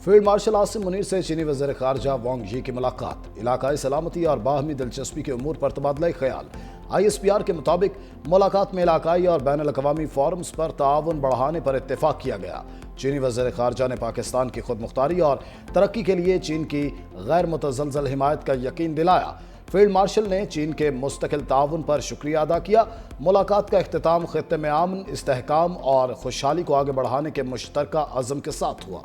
Field marshal Asim Munir से चीनी वज़ीर ख़ारजा वांग यी की मुलाकात। इलाकाई सलामती और बाहमी दिलचस्पी के उमूर पर तबादला ख्याल। ISPR के मुताबिक मुलाकात में इलाकाई और बैन अल-अक़वामी फोरम्स पर ताउन बढ़ाने पर इत्तेफाक किया गया। चीनी वज़ीर ख़ारजा ने पाकिस्तान की खुद मुख्तारी और तरक्की के लिए चीन की गैर मुतज़लज़ल हिमायत का यकीन दिलाया। फील्ड मार्शल ने चीन के मुस्तकिल ताउन पर शुक्रिया अदा किया। मुलाकात का इख्तिताम ख़ित्ते में अमन, इस्तेहकाम और खुशहाली को आगे बढ़ाने के मुश्तरका अज़्म के साथ हुआ।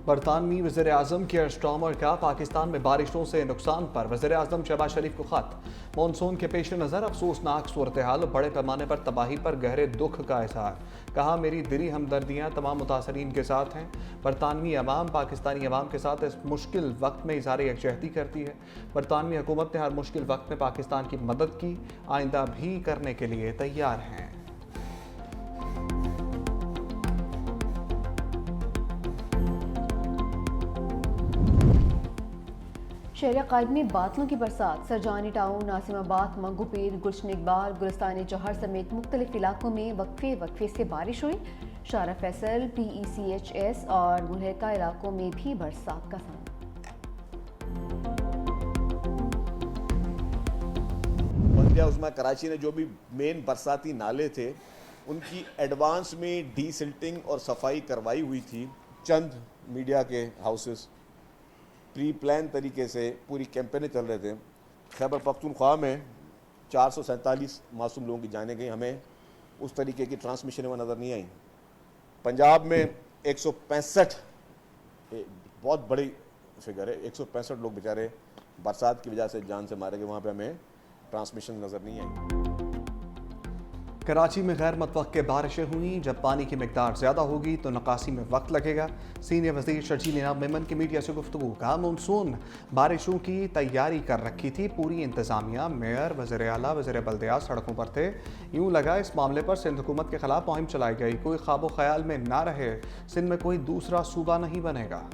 बरतानवी वज़ीर आज़म कियर स्टार्मर का पाकिस्तान में बारिशों से नुकसान पर वज़ीर आज़म शहबाज शरीफ को खत। मानसून के पेश नज़र अफसोसनाक सूरत हाल, बड़े पैमाने पर तबाही पर गहरे दुख का इज़हार। कहा, मेरी दिली हमदर्दियाँ तमाम मुतासरीन के साथ हैं। बरतानवी अवाम पाकिस्तानी अवाम के साथ इस मुश्किल वक्त में इज़हार यकजहती करती है। बरतानवी हुकूमत ने हर मुश्किल वक्त में पाकिस्तान की मदद की, आइंदा भी करने के लिए तैयार हैं। शहर कायद में बादलों की बरसात। सरजानी टाउन, नासिमाबाद, मंगोपीर, गुलशन इकबाल, गुलिस्तानी चौहर समेत मुख्तलिफ इलाकों में वक्फे से बारिश हुई। शारा फैसल, PECHS और मुल्हका इलाकों में भी बरसात का सामना। बंदिया उस्मा कराची ने जो भी मेन बरसाती नाले थे उनकी एडवांस में डीसिल्टिंग और सफाई करवाई हुई थी। चंद मीडिया के हाउसेस प्री प्लान तरीके से पूरी कैंपेनें चल रहे थे। खैबर पख्तूनख्वा में 447 मासूम लोगों की जानें गई। हमें उस तरीके की ट्रांसमिशन वहाँ नज़र नहीं आई। पंजाब में 165, बहुत बड़ी फिगर है, 165 लोग बेचारे बरसात की वजह से जान से मारे गए। वहाँ पे हमें ट्रांसमिशन नज़र नहीं आई। कराची में गैर मुतवक्के बारिशें हुई। जब पानी की मिकदार ज़्यादा होगी तो नकासी में वक्त लगेगा। सीनियर वज़ीर शर्जील इनाम मेमन की मीडिया से गुफ्तगू। कहा, मानसून बारिशों की तैयारी कर रखी थी पूरी इंतज़ामिया। मेयर, वज़ीर आला, वज़ीर बल्दियात सड़कों पर थे। यूँ लगा इस मामले पर सिंध हुकूमत के खिलाफ मुहिम चलाई गई। कोई ख्वाबो ख्याल में ना रहे, सिंध में कोई दूसरा सूबा नहीं बनेगा।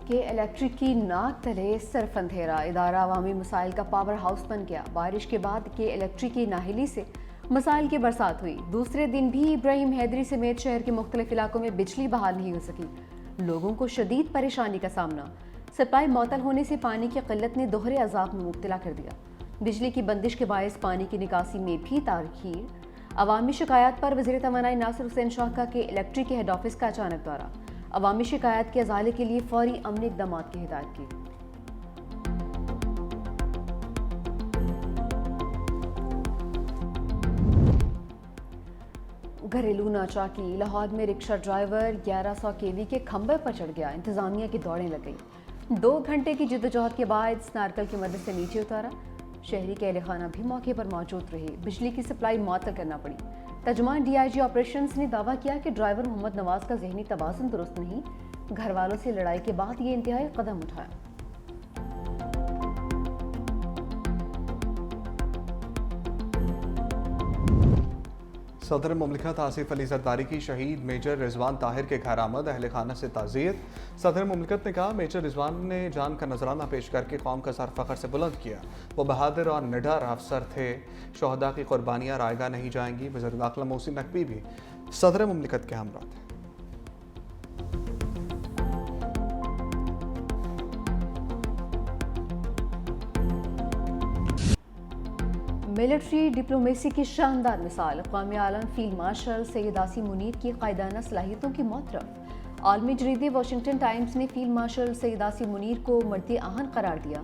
के इलेक्ट्रिक की नाक तले सिर्फ अंधेरा। इदारा अवामी मसाइल का पावर हाउस बन गया। बारिश के बाद के इलेक्ट्रिक की नाहिली से मसाइल की बरसात हुई। दूसरे दिन भी इब्राहिम हैदरी समेत शहर के मुख्तलिफ इलाकों में बिजली बहाल नहीं हो सकी। लोगों को शदीद परेशानी का सामना। सप्लाई मअतल होने से पानी की किल्लत ने दोहरे अजाब में मुब्तला कर दिया। बिजली की बंदिश के बायस पानी की निकासी में भी ताख़ीर। अवामी शिकायत पर वज़ीर तवानाई नासिर हुसैन शाह का के इलेक्ट्रिक के हेड ऑफिस का अचानक दौरा। अवामी शिकायत के अजाले के लिए फौरी अमन इक़दामात की हिदायत की। घरेलू नाचाकी। लाहौर में रिक्शा ड्राइवर 1100 kV के खंभे पर चढ़ गया। इंतजामिया की दौड़ें लग गई। 2 घंटे की जिद्दोजहद के बाद स्नारकल की मदद से नीचे उतारा। शहरी के अहलखाना भी मौके पर मौजूद रहे। बिजली की सप्लाई मुअत्तल करना पड़ी। तर्जुमान DIG ऑपरेशंस ने दावा किया कि ड्राइवर मोहम्मद नवाज का ज़हनी तवाज़ुन दुरुस्त नहीं। घर वालों से लड़ाई के बाद ये इंतहाई कदम उठाया। सदर मुमलिकत आसिफ अली जरदारी की शहीद मेजर रिजवान ताहिर के घर आमद। अहल खाना से ताज़ियत। सदर मुमलिकत ने कहा, मेजर रिजवान ने जान का नजराना पेश करके कौम का सर फख्र से बुलंद किया। वो बहादुर और निडर अफसर थे। शहदा की कुर्बानियाँ रायगा नहीं जाएंगी। वज़ीर दाखिला मोहसिन नकवी भी सदर मुमलिकत के हमरा थे। मिलिट्री डिप्लोमेसी की शानदार मिसाल। क़ौमी आलम फील्ड मार्शल सैयद आसिम मुनीर की क़ायदाना सलाहियतों की मोतरफ। आलमी जरीदे वाशिंगटन टाइम्स ने फील्ड मार्शल सैयद आसिम मुनीर को मर्द आहन करार दिया।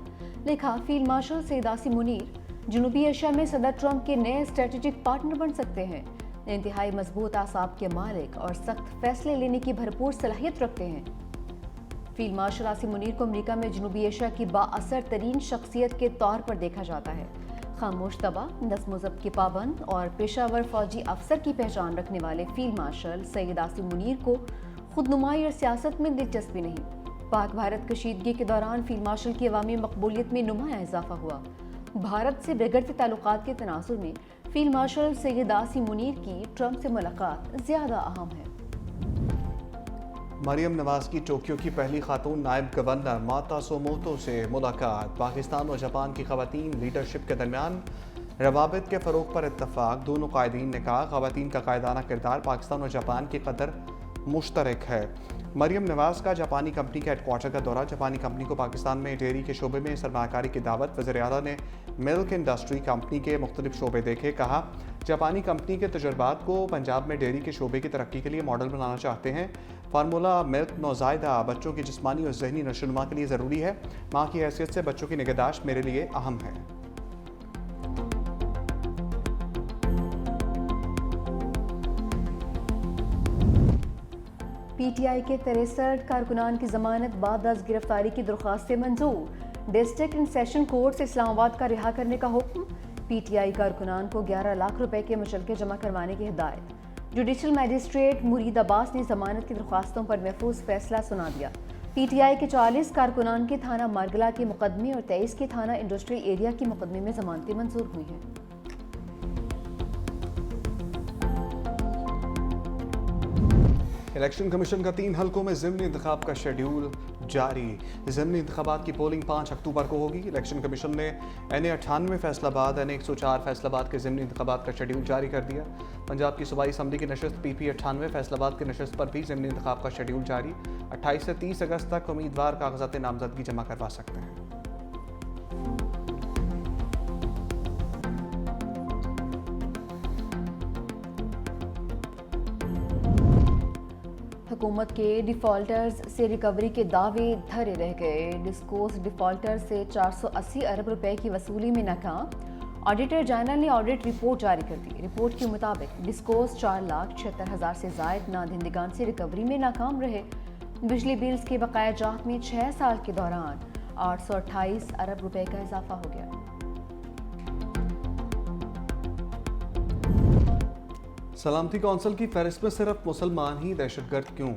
लिखा, फील्ड मार्शल सैयद आसिम मुनीर जनूबी एशिया में सदर ट्रंप के नए स्ट्रेटेजिक पार्टनर बन सकते हैं। इंतहाई मजबूत आसाब के मालिक और सख्त फैसले लेने की भरपूर सलाहियत रखते हैं। फील्ड मार्शल आसिम मुनीर को अमेरिका में जनूबी एशिया की बाअसर तरीन शख्सियत के तौर पर देखा जाता है। खामोश तबा, नज़्म ज़ब्त के पाबंद और पेशावर फौजी अफसर की पहचान रखने वाले फील्ड मार्शल सैयद आसिम मुनीर को खुदनुमाई और सियासत में दिलचस्पी नहीं। पाक भारत कशीदगी के दौरान फील्ड मार्शल की अवामी मकबूलियत में नुमाया इजाफा हुआ। भारत से बिगड़ते ताल्लुकात के तनासुर में फील्ड मार्शल सैयद आसिम मुनीर की ट्रंप से मुलाकात ज़्यादा अहम है। مریم نواز کی ٹوکیو کی پہلی خاتون نائب گورنر ماتا سوموتو سے ملاقات۔ پاکستان اور جاپان کی خواتین لیڈرشپ کے درمیان روابط کے فروغ پر اتفاق۔ دونوں قائدین نے کہا خواتین کا قائدانہ کردار پاکستان اور جاپان کی قدر مشترک ہے۔ مریم نواز کا جاپانی کمپنی کے ہیڈ کوارٹر کا دورہ۔ جاپانی کمپنی کو پاکستان میں ڈیری کے شعبے میں سرمایہ کاری کی دعوت۔ وزیر اعلیٰ نے ملک انڈسٹری کمپنی کے مختلف شعبے دیکھے۔ کہا جاپانی کمپنی کے تجربات کو پنجاب میں ڈیری کے شعبے کی ترقی کے لیے ماڈل بنانا چاہتے ہیں۔ فارمولا ملک نوزائیدہ بچوں کی جسمانی اور ذہنی نشوونما کے لیے ضروری ہے۔ ماں کی حیثیت سے بچوں کی نگہداشت میرے لیے اہم ہے۔ پی ٹی آئی کے 63 کارکنان کی ضمانت بعد از گرفتاری کی درخواستیں منظور۔ ڈسٹرکٹ اینڈ سیشن کورٹ سے اسلام آباد کا رہا کرنے کا حکم۔ پی ٹی آئی کارکنان کو 11 لاکھ روپے کے مچلکے جمع کروانے کی ہدایت۔ جوڈیشل میجسٹریٹ مرید عباس نے ضمانت کی درخواستوں پر محفوظ فیصلہ سنا دیا۔ پی ٹی آئی کے 40 کارکنان کے تھانہ مارگلہ کے مقدمے اور 23 کے تھانہ انڈسٹریل ایریا کے مقدمے میں ضمانتیں منظور ہوئی ہیں۔ الیکشن کمیشن کا 3 حلقوں میں ضمنی انتخاب کا شیڈیول جاری۔ ضمنی انتخابات کی پولنگ 5 اکتوبر کو ہوگی۔ الیکشن کمیشن نے NA98 فیصل آباد NA104 فیصل آباد کے ضمنی انتخابات کا شیڈیول جاری کر دیا۔ پنجاب کی صوبائی اسمبلی کی نشست PP98 فیصل آباد کی نشست پر بھی ضمنی انتخاب کا شیڈیول جاری۔ 28 سے 30 اگست تک امیدوار کاغذات نامزدگی جمع کروا سکتے ہیں۔ حکومت کے ڈیفالٹرز سے ریکوری کے دعوے دھرے رہ گئے۔ ڈسکوس ڈیفالٹر سے 480 ارب روپے کی وصولی میں ناکام۔ آڈیٹر جنرل نے آڈٹ رپورٹ جاری کر دی۔ رپورٹ کے مطابق ڈسکوس 4,76,000 سے زائد نادہندگان سے ریکوری میں ناکام رہے۔ بجلی بلز کے بقایا جات میں 6 سال کے دوران 828 ارب روپے کا اضافہ ہو گیا۔ سلامتی کونسل کی فہرست میں صرف مسلمان ہی دہشت گرد کیوں؟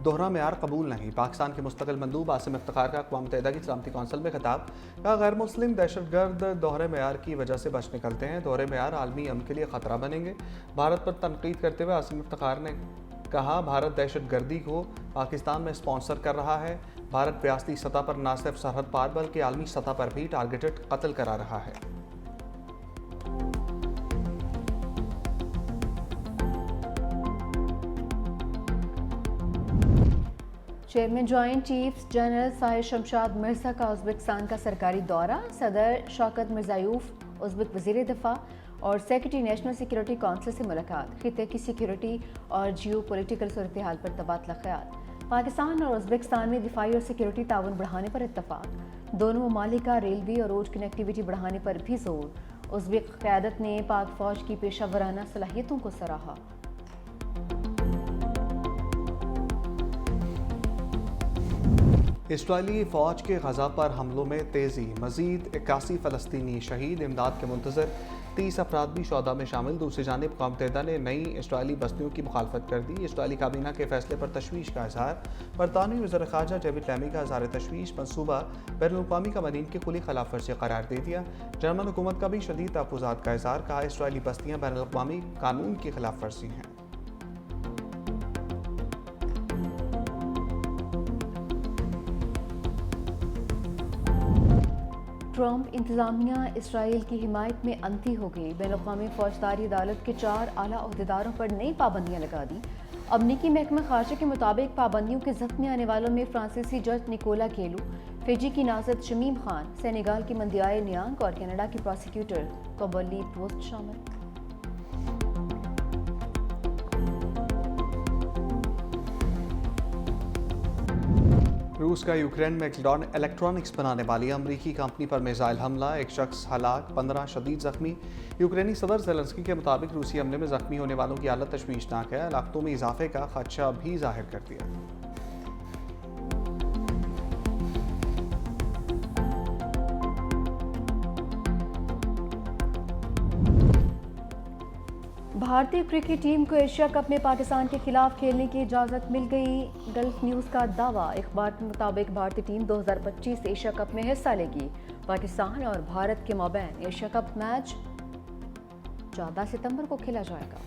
دوہرا معیار قبول نہیں۔ پاکستان کے مستقل مندوب عاصم افتخار کا اقوام متحدہ کی سلامتی کونسل میں خطاب۔ کہا غیر مسلم دہشت گرد دوہرے معیار کی وجہ سے بچ نکلتے ہیں۔ دوہرے معیار عالمی امن کے لیے خطرہ بنیں گے۔ بھارت پر تنقید کرتے ہوئے عاصم افتخار نے کہا بھارت دہشت گردی کو پاکستان میں اسپانسر کر رہا ہے۔ بھارت ریاستی سطح پر نہ صرف سرحد پار بلکہ عالمی سطح پر بھی ٹارگیٹڈ قتل کرا رہا ہے۔ Chairman joint chiefs general Sahir Shamshad Mirza کا ازبکستان کا سرکاری دورہ۔ صدر شوکت مرزایوف ازبک وزیر دفاع اور سیکرٹری نیشنل سیکیورٹی کونسل سے ملاقات۔ خطے کی سیکیورٹی اور جیو پولیٹیکل صورتحال پر تبادلہ خیال۔ پاکستان اور ازبکستان میں دفاعی اور سیکیورٹی تعاون بڑھانے پر اتفاق۔ دونوں ممالک کا ریلوے اور روڈ کنیکٹیویٹی بڑھانے پر بھی زور۔ ازبک قیادت نے پاک فوج کی پیشہ ورانہ صلاحیتوں کو سراہا۔ اسرائیلی فوج کے غزہ پر حملوں میں تیزی۔ مزید 81 فلسطینی شہید۔ امداد کے منتظر 30 افراد بھی شہداء میں شامل۔ دوسری جانب اقوام متحدہ نے نئی اسرائیلی بستیوں کی مخالفت کر دی۔ اسرائیلی کابینہ کے فیصلے پر تشویش کا اظہار۔ برطانوی وزیر خارجہ ڈیوڈ لیمی کا اظہار تشویش۔ منصوبہ بین الاقوامی قوانین کی کھلی خلاف ورزی قرار دے دیا۔ جرمن حکومت کا بھی شدید تحفظات کا اظہار۔ کہا اسرائیلی بستیاں بین الاقوامی قانون کی خلاف ورزی ہیں۔ ٹرمپ انتظامیہ اسرائیل کی حمایت میں انتھی ہو گئی۔ بین الاقوامی فوجداری عدالت کے 4 اعلیٰ عہدیداروں پر نئی پابندیاں لگا دیں۔ امریکی محکمہ خارجہ کے مطابق پابندیوں کے زد میں آنے والوں میں فرانسیسی جج نکولا کیلو، فجی کی ناظر شمیم خان، سینیگال کی مندیائے نیانگ اور کینیڈا کی پروسیکیوٹر کومبرلی پروسٹ شامل۔ روس کا یوکرین میں الیکٹرانکس بنانے والی امریکی کمپنی پر میزائل حملہ۔ 1 شخص ہلاک، 15 شدید زخمی۔ یوکرینی صدر زیلنسکی کے مطابق روسی حملے میں زخمی ہونے والوں کی حالت تشویشناک ہے۔ ہلاکتوں میں اضافے کا خدشہ بھی ظاہر کر دیا۔ بھارتی کرکٹ ٹیم کو ایشیا کپ میں پاکستان کے خلاف کھیلنے کی اجازت مل گئی۔ گلف نیوز کا دعویٰ۔ اخبار کے مطابق بھارتی ٹیم 2025 ایشیا کپ میں حصہ لے گی۔ پاکستان اور بھارت کے مابین ایشیا کپ میچ 14 ستمبر کو کھیلا جائے گا۔